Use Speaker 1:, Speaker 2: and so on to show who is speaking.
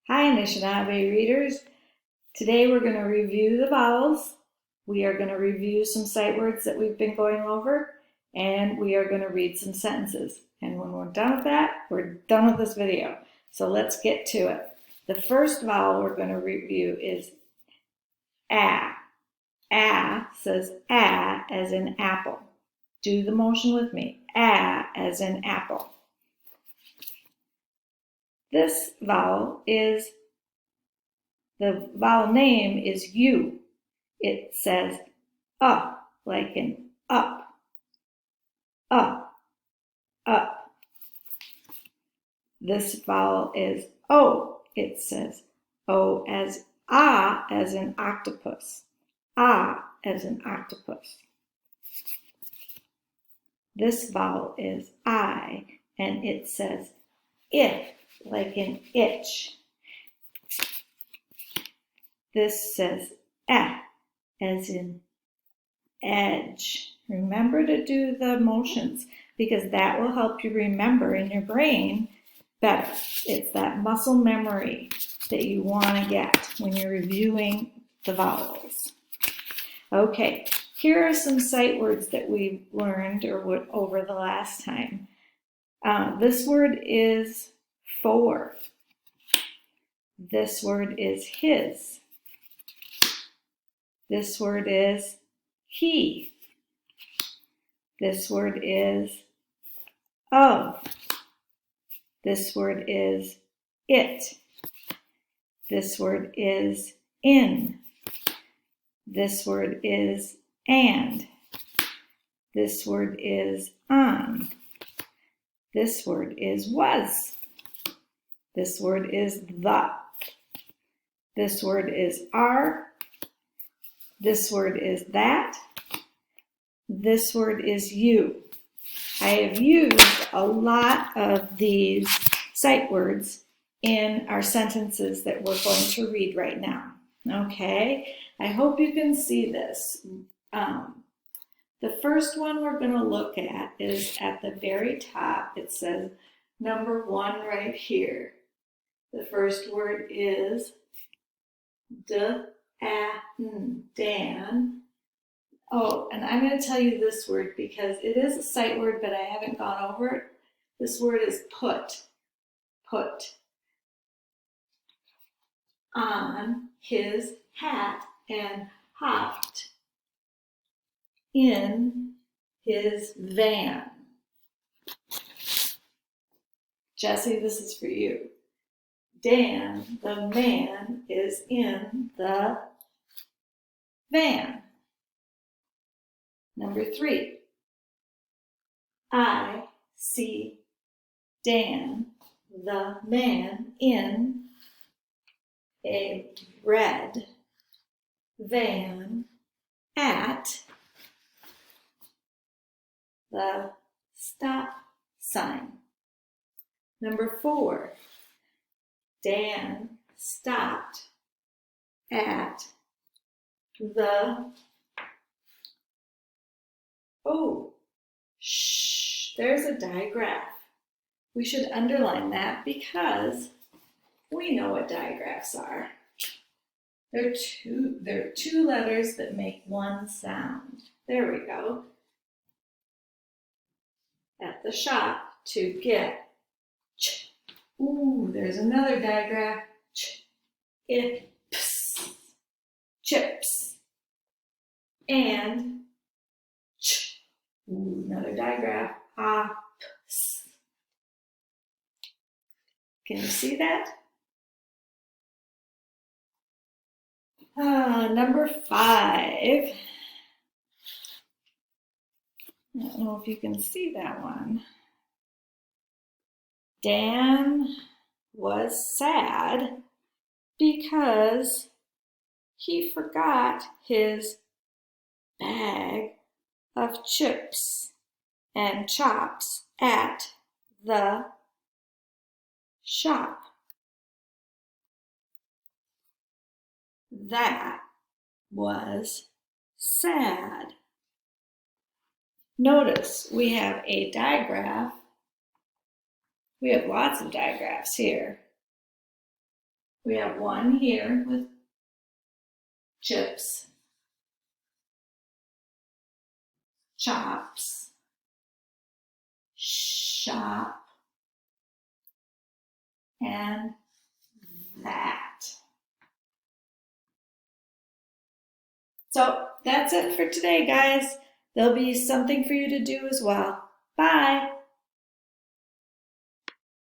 Speaker 1: Hi, Anishinaabe readers. Today we're going to review the vowels. We are going to review some sight words that we've been going over, and we are going to read some sentences. And when we're done with that, we're done with this video. So let's get to it. The first vowel we're going to review is A. A says A as in apple. Do the motion with me. A as in apple. This vowel is, the vowel name is U. It says up, like in up, up, up. This vowel is O. It says O as in octopus, as in octopus. This vowel is I, and it says if, like in itch. This says eh, as in edge. Remember to do the motions because that will help you remember in your brain better. It's that muscle memory that you want to get when you're reviewing the vowels. Okay, here are some sight words that we've learned or went over the last time. This word is for. This word is his. This word is he. This word is of. This word is it. This word is in. This word is and. This word is on. This word is was. This word is the. This word is are. This word is that. This word is you. I have used a lot of these sight words in our sentences that we're going to read right now. Okay, I hope you can see this. The first one we're going to look at is at the very top. It says number 1 right here. The first word is dan. Oh, and I'm going to tell you this word because it is a sight word, but I haven't gone over it. This word is put. Put on his hat and hopped in his van. Jesse, this is for you. Dan, the man, is in the van. Number 3, I see Dan, the man, in a red van at the stop sign. Number 4, Dan stopped at the, there's a digraph. We should underline that because we know what digraphs are. There are two letters that make one sound. There we go. At the shop to get ch. Ooh, there's another digraph. Ch. Ips. Chips. And ch. Ooh, another digraph. Ops. Can you see that? Number 5. I don't know if you can see that one. Dan was sad because he forgot his bag of chips and chops at the shop. That was sad. Notice we have a digraph. We have lots of digraphs here. We have one here with chips, chops, shop, and that. So that's it for today, guys. There'll be something for you to do as well. Bye.